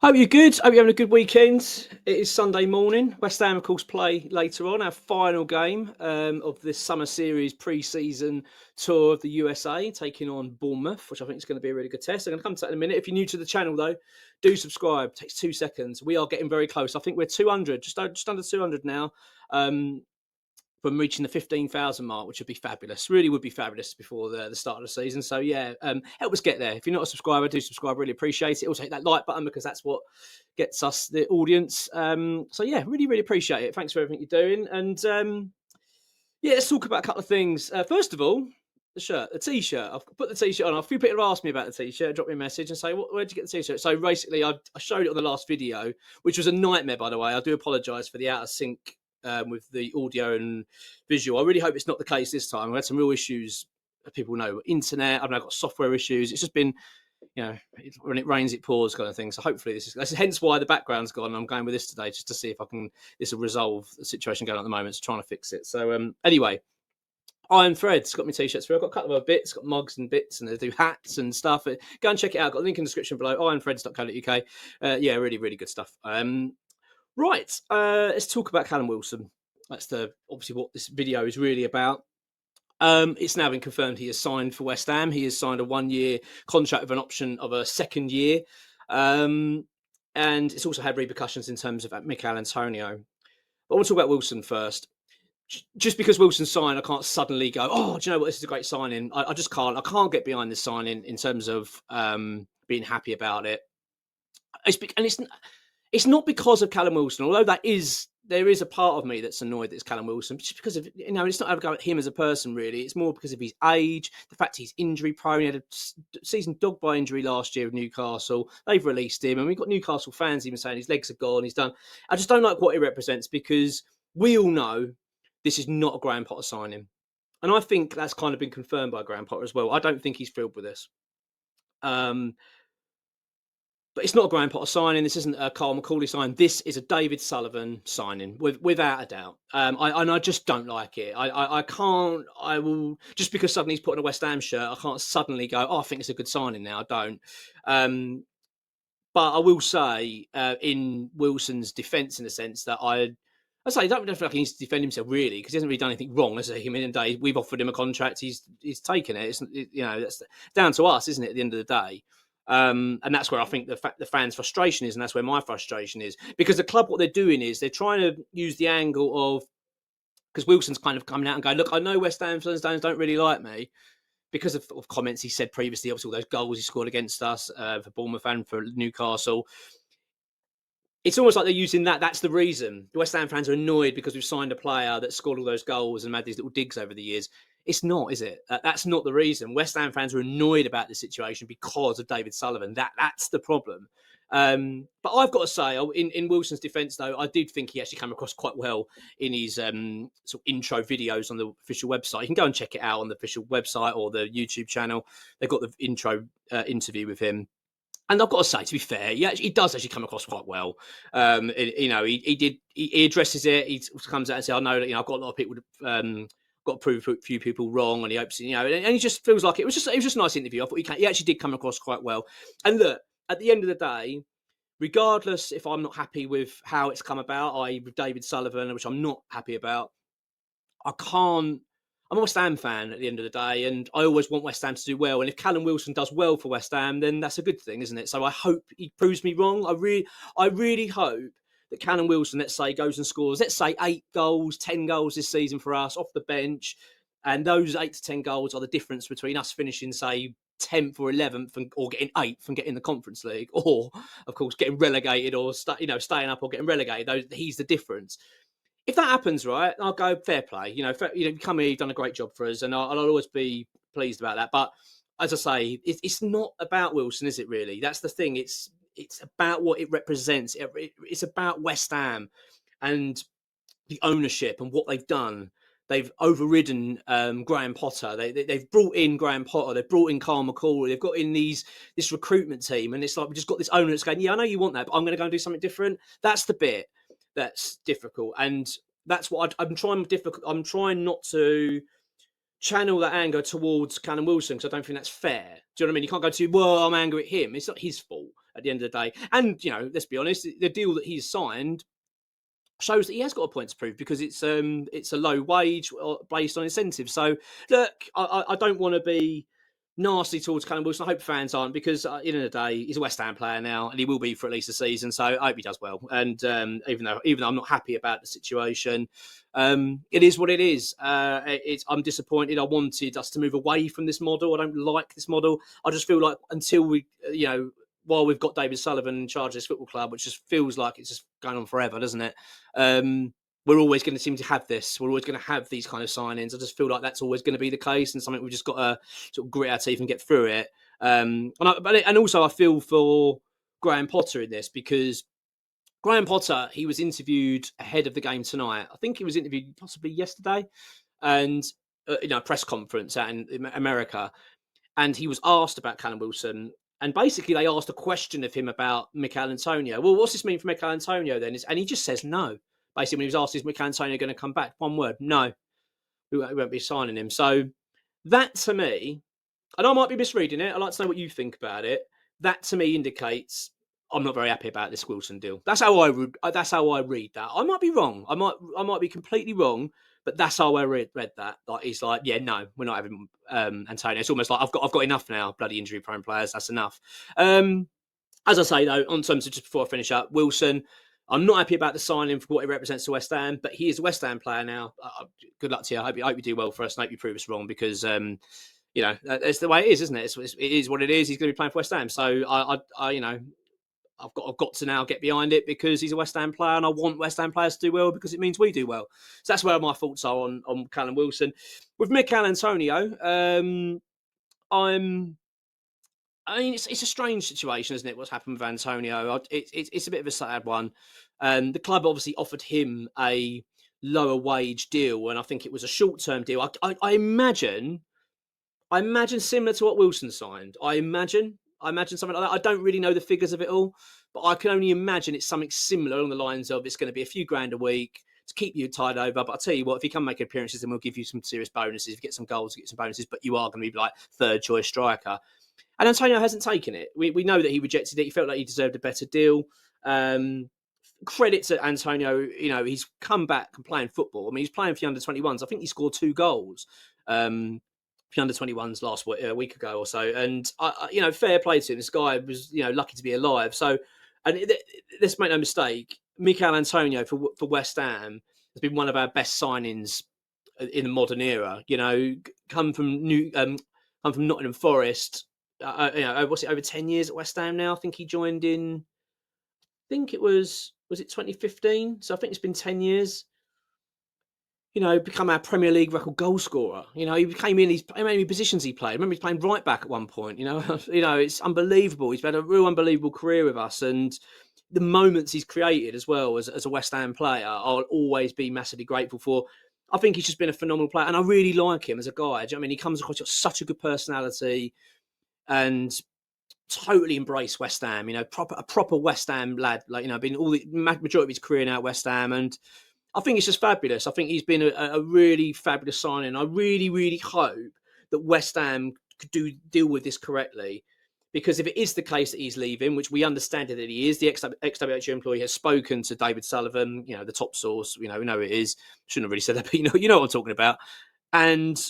Hope you're good. Hope you're having a good weekend. It is Sunday morning. West Ham, of course, play later on, our final game of this summer series pre-season tour of the USA, taking on Bournemouth, which I think is going to be a really good test. I'm going to come to that in a minute. If you're new to the channel, though, do subscribe. It takes 2 seconds. We are getting very close. I think we're 200, just under 200 now. From reaching the 15,000 mark, which would be fabulous. Really would be fabulous before the start of the season. So yeah, help us get there. If you're not a subscriber, do subscribe. Really appreciate it. Also hit that like button because that's what gets us the audience. So yeah, really appreciate it. Thanks for everything you're doing. And yeah, let's talk about a couple of things. First of all, the t-shirt. I've put the t-shirt on. A few people have asked me about the t-shirt. Drop me a message and say, where'd you get the t-shirt? So basically, I showed it on the last video, which was a nightmare, by the way. I do apologise for the out of sync with the audio and visual. I really hope it's not the case this time. We had some real issues. People know internet. I've now got software issues. It's just been, when it rains, it pours kind of thing. So hopefully this is hence why the background's gone. I'm going with this today just to see if this will resolve the situation going on at the moment. So trying to fix it. So anyway, Iron Thread's got me t-shirts for. I've got a couple of other bits, got mugs and bits, and they do hats and stuff. Go and check it out. Got a link in the description below. ironthreads.co.uk. Yeah, really good stuff. Right, let's talk about Callum Wilson. That's obviously what this video is really about. It's now been confirmed he has signed for West Ham. He has signed a 1-year contract with an option of a second year. And it's also had repercussions in terms of Michail Antonio. But I want to talk about Wilson first. Just because Wilson signed, I can't suddenly go, oh, do you know what, this is a great signing. I just can't. I can't get behind this signing in terms of being happy about it. It's not because of Callum Wilson, although there is a part of me that's annoyed that it's Callum Wilson, just because of, it's not about him as a person, really. It's more because of his age, the fact he's injury prone. He had a season dogged by injury last year with Newcastle. They've released him, and we've got Newcastle fans even saying his legs are gone, he's done. I just don't like what he represents because we all know this is not a Graham Potter signing. And I think that's kind of been confirmed by Graham Potter as well. I don't think he's thrilled with this. But it's not a Graham Potter signing. This isn't a Carl McCauley signing. This is a David Sullivan signing, without a doubt. I just don't like it. I can't. I will, just because suddenly he's putting a West Ham shirt, I can't suddenly go, oh, I think it's a good signing now. I don't. But I will say, in Wilson's defence, in the sense that I don't feel like he needs to defend himself really, because he hasn't really done anything wrong. As I say, him in a day, we've offered him a contract. He's taken it. That's down to us, isn't it? At the end of the day. And that's where I think the fans' frustration is, and that's where my frustration is, because the club, what they're doing is they're trying to use the angle of, because Wilson's kind of coming out and going, look, I know West Ham fans don't really like me because of comments he said previously, obviously all those goals he scored against us for Bournemouth and for Newcastle. It's almost like they're using that. That's the reason. The West Ham fans are annoyed because we've signed a player that scored all those goals and made these little digs over the years. It's not, is it? That's not the reason. West Ham fans are annoyed about the situation because of David Sullivan. That's the problem. But I've got to say, in Wilson's defence, though, I did think he actually came across quite well in his sort of intro videos on the official website. You can go and check it out on the official website or the YouTube channel. They've got the intro interview with him. And I've got to say, to be fair, he does actually come across quite well. He addresses it. He comes out and says, I know that, I've got a lot of people got to prove a few people wrong, and he hopes, and he just feels like it was just a nice interview. I thought he actually did come across quite well. And look, at the end of the day, regardless if I'm not happy with how it's come about, i.e. with David Sullivan, which I'm not happy about, I'm a West Ham fan at the end of the day, and I always want West Ham to do well. And if Callum Wilson does well for West Ham, then that's a good thing, isn't it? So I hope he proves me wrong. I really hope that Callum Wilson, let's say, goes and scores, let's say 8 goals, 10 goals this season for us off the bench. And those 8 to 10 goals are the difference between us finishing, say, 10th or 11th or getting 8th and getting the Conference League, or, of course, getting relegated or staying up or getting relegated. He's the difference. If that happens, right, I'll go fair play. You come here, you've done a great job for us, and I'll always be pleased about that. But as I say, it's not about Wilson, is it really? That's the thing. It's about what it represents. It's about West Ham and the ownership and what they've done. They've overridden Graham Potter. They've brought in Graham Potter. They've brought in Carl McCauley. They've got in this recruitment team, and it's like we've just got this owner that's going, yeah, I know you want that, but I'm going to go and do something different. That's the bit that's difficult, and that's what I'm trying. I'm trying not to channel that anger towards Callum Wilson, because I don't think that's fair. Do you know what I mean? You can't go to, well, I'm angry at him. It's not his fault. at the end of the day. And, let's be honest, the deal that he's signed shows that he has got a point to prove, because it's a low wage based on incentives. So look, I don't want to be nasty towards Callum Wilson. I hope fans aren't, because at the end of the day, he's a West Ham player now, and he will be for at least a season. So I hope he does well. And even though I'm not happy about the situation, it is what it is. I'm disappointed. I wanted us to move away from this model. I don't like this model. I just feel like until we, while we've got David Sullivan in charge of this football club, which just feels like it's just going on forever, doesn't it? We're always going to seem to have this. We're always going to have these kind of signings. I just feel like that's always going to be the case, and something we've just got to sort of grit our teeth and get through it. And also I feel for Graham Potter in this, because Graham Potter, he was interviewed ahead of the game tonight. I think he was interviewed possibly yesterday, and press conference out in America, and he was asked about Callum Wilson. And basically, they asked a question of him about Michail Antonio. Well, what's this mean for Michail Antonio then? And he just says no. Basically, when he was asked, is Michail Antonio going to come back? One word, no. We won't be signing him. So that, to me, and I might be misreading it. I'd like to know what you think about it. That, to me, indicates I'm not very happy about this Wilson deal. That's how I read that. I might be wrong. I might be completely wrong. But that's how I read that. Like, he's like, yeah, no, we're not having Antonio. It's almost like I've got enough now. Bloody injury-prone players. That's enough. As I say, though, on terms of, just before I finish up, Wilson, I'm not happy about the signing for what it represents to West Ham, but he is a West Ham player now. Good luck to you. I hope you do well for us, and I hope you prove us wrong, because it's the way it is, isn't it? It is what it is. He's going to be playing for West Ham, so I've got to now get behind it, because he's a West Ham player, and I want West Ham players to do well, because it means we do well. So that's where my thoughts are on Callum Wilson. With Michail Antonio, it's a strange situation, isn't it? What's happened with Antonio? It's a bit of a sad one. The club obviously offered him a lower wage deal, and I think it was a short-term deal. I imagine similar to what Wilson signed. I imagine something like that. I don't really know the figures of it all, but I can only imagine it's something similar along the lines of, it's going to be a few grand a week to keep you tied over. But I'll tell you what, if you come make appearances, then we'll give you some serious bonuses. If you get some goals, you get some bonuses, but you are going to be like third choice striker. And Antonio hasn't taken it. We know that he rejected it. He felt like he deserved a better deal. Credit to Antonio, he's come back and playing football. I mean, he's playing for the under-21s. I think he scored 2 goals. The under-21s last week ago or so, and fair play to him. This guy was, lucky to be alive. So, and let's make no mistake, Michail Antonio for West Ham has been one of our best signings in the modern era. Come from Nottingham Forest. What's it, over 10 years at West Ham now? I think he joined in. I think it was it 2015? So I think it's been 10 years. Become our Premier League record goal scorer. He came in, how many positions he played. I remember he's playing right back at one point. It's unbelievable. He's had a real unbelievable career with us, and the moments he's created as well as a West Ham player, I'll always be massively grateful for. I think he's just been a phenomenal player, and I really like him as a guy. I mean, he comes across with such a good personality, and totally embrace West Ham. A proper West Ham lad. Been all the majority of his career now at West Ham, and I think it's just fabulous. I think he's been a really fabulous signing. I really, really hope that West Ham could deal with this correctly, because if it is the case that he's leaving, which we understand that he is, the ex-WHO employee has spoken to David Sullivan, the top source. We know it is. Shouldn't have really said that, but you know what I'm talking about. And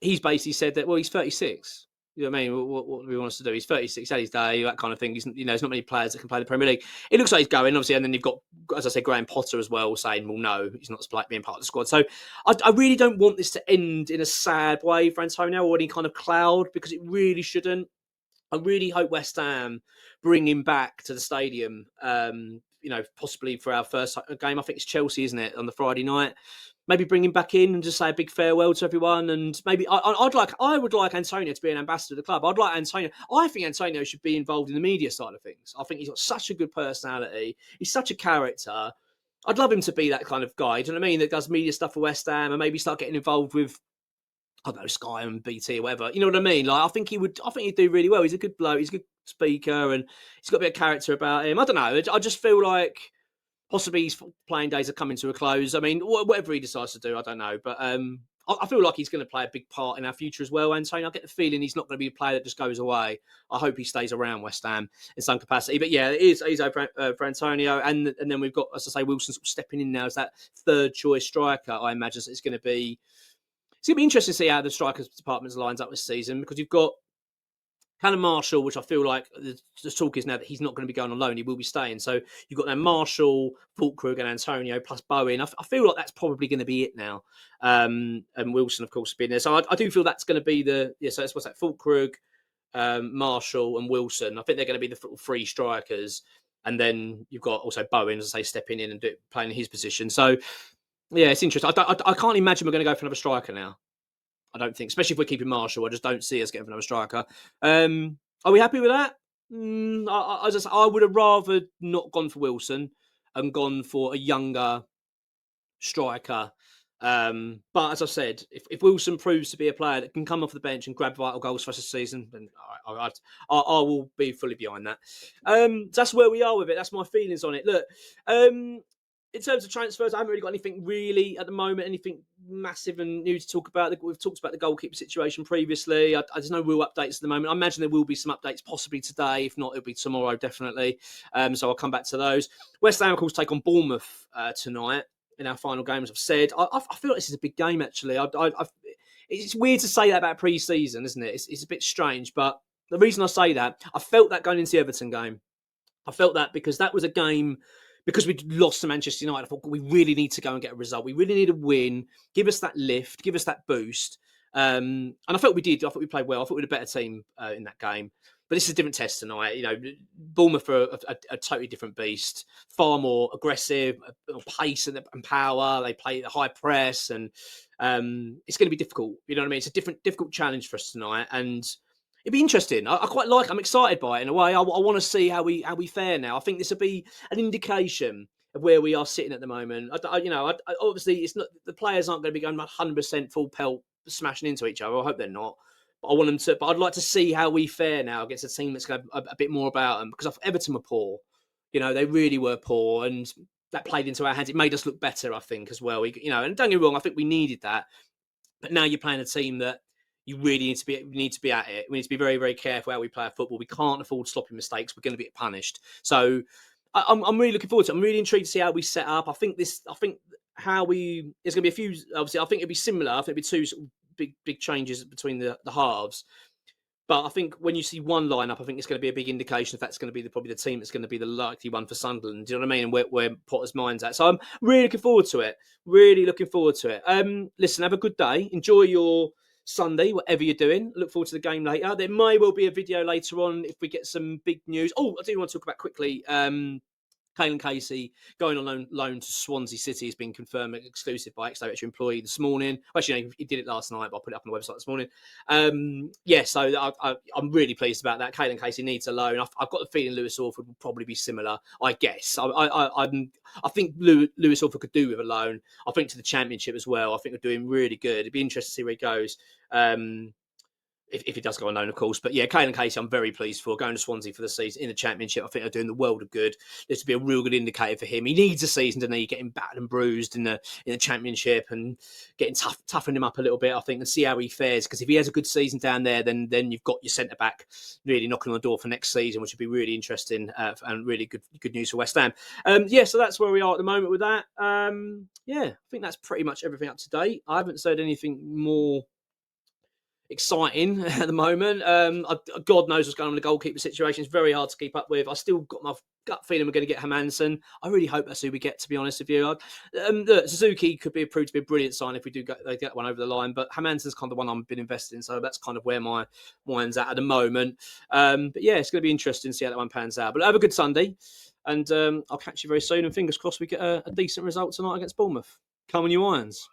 he's basically said that, well, he's 36. You know what I mean? What do we want us to do? He's 36, had his day, that kind of thing. There's not many players that can play the Premier League. It looks like he's going, obviously, and then you've got, as I said, Graham Potter as well saying, well, no, he's not being part of the squad. So I really don't want this to end in a sad way for Antonio, or any kind of cloud, because it really shouldn't. I really hope West Ham bring him back to the stadium, possibly for our first game. I think it's Chelsea, isn't it, on the Friday night? Maybe bring him back in and just say a big farewell to everyone. And maybe I would like Antonio to be an ambassador of the club. I think Antonio should be involved in the media side of things. I think he's got such a good personality. He's such a character. I'd love him to be that kind of guy. Do you know what I mean? That does media stuff for West Ham, and maybe start getting involved with, I don't know, Sky and BT or whatever. You know what I mean? Like, I think he'd do really well. He's a good bloke. He's a good speaker, and he's got a bit of character about him. I don't know. I just feel like possibly his playing days are coming to a close. I mean, whatever he decides to do, I don't know. But I feel like he's going to play a big part in our future as well, Antonio. I get the feeling he's not going to be a player that just goes away. I hope he stays around West Ham in some capacity. But yeah, it is Izo for Antonio. And then we've got, as I say, Wilson sort of stepping in now as that third choice striker. I imagine it's going to be interesting to see how the strikers department lines up this season, because you've got Callum Marshall, which I feel like the talk is now that he's not going to be going on loan. He will be staying. So you've got now Marshall, Fulkrug and Antonio plus Bowen. I feel like that's probably going to be it now. And Wilson, of course, has been there. So I do feel that's going to be so that's what's that, Fulkrug, Marshall and Wilson. I think they're going to be the three strikers. And then you've got also Bowen, as I say, stepping in and playing in his position. So, yeah, it's interesting. I can't imagine we're going to go for another striker now. I don't think, especially if we're keeping Marshall. I just don't see us getting another striker. Are we happy with that? I would have rather not gone for Wilson and gone for a younger striker. But as I said, if Wilson proves to be a player that can come off the bench and grab vital goals for us this season, then I will be fully behind that. That's where we are with it. That's my feelings on it. Look, in terms of transfers, I haven't really got anything really at the moment, anything massive and new to talk about. We've talked about the goalkeeper situation previously. There's no real updates at the moment. I imagine there will be some updates possibly today. If not, it'll be tomorrow, definitely. So I'll come back to those. West Ham, of course, take on Bournemouth tonight in our final game, as I've said. I feel like this is a big game, actually. It's weird to say that about pre-season, isn't it? It's a bit strange. But the reason I say that, I felt that going into the Everton game. I felt that because that was a game... Because we'd lost to Manchester United, I thought we really need to go and get a result. We really need a win. Give us that lift. Give us that boost. And I felt we did. I thought we played well. I thought we were a better team in that game. But this is a different test tonight. You know, Bournemouth are a totally different beast. Far more aggressive, pace and power. They play the high press, and it's going to be difficult. You know what I mean? It's a difficult challenge for us tonight, and it'd be interesting. I'm excited by it in a way. I want to see how we fare now. I think this will be an indication of where we are sitting at the moment. Obviously, it's not, the players aren't going to be going 100% full pelt smashing into each other. I hope they're not. But I want them to. But I'd like to see how we fare now against a team that's got a bit more about them, because Everton were poor. You know, they really were poor, and that played into our hands. It made us look better, I think, as well. And don't get me wrong, I think we needed that. But now you're playing a team that you really need to be at it. We need to be very, very careful how we play our football. We can't afford sloppy mistakes. We're going to be punished. So I'm really looking forward to it. I'm really intrigued to see how we set up. It's going to be a few. Obviously, I think it'll be similar. I think it'll be two sort of big changes between the halves. But I think when you see one lineup, I think it's going to be a big indication if that's going to be probably the team that's going to be the likely one for Sunderland. Do you know what I mean? And where Potter's mind's at. So I'm really looking forward to it. Really looking forward to it. Listen, have a good day. Enjoy your Sunday, whatever you're doing. Look forward to the game later. There may well be a video later on if we get some big news. Oh, I do want to talk about quickly. Caelan Casey going on loan to Swansea City has been confirmed exclusive by ex-director employee this morning. Actually, he did it last night, but I put it up on the website this morning. So I'm really pleased about that. Caelan Casey needs a loan. I've got the feeling Lewis Orford will probably be similar, I guess. I think Lewis Orford could do with a loan. I think to the Championship as well. I think they're doing really good. It'd be interesting to see where he goes. If he does go on loan, of course. But yeah, Caelan Casey, I'm very pleased for going to Swansea for the season in the Championship. I think they're doing the world of good. This would be a real good indicator for him. He needs a season, doesn't he? Getting battered and bruised in the Championship and getting toughening him up a little bit, I think, and see how he fares. Because if he has a good season down there, then you've got your centre back really knocking on the door for next season, which would be really interesting and really good news for West Ham. So that's where we are at the moment with that. I think that's pretty much everything up to date. I haven't said anything more exciting at the moment. God knows what's going on in the goalkeeper situation. It's very hard to keep up with. I still got my gut feeling we're going to get Hermansen. I really hope that's who we get, to be honest with you. Suzuki could be proved to be a brilliant sign if we do get one over the line, but Hermansen's kind of the one I've been invested in, so that's kind of where my mind's at the moment. But yeah, it's going to be interesting to see how that one pans out. But have a good Sunday, and I'll catch you very soon, and fingers crossed we get a decent result tonight against Bournemouth. Come on, you Irons.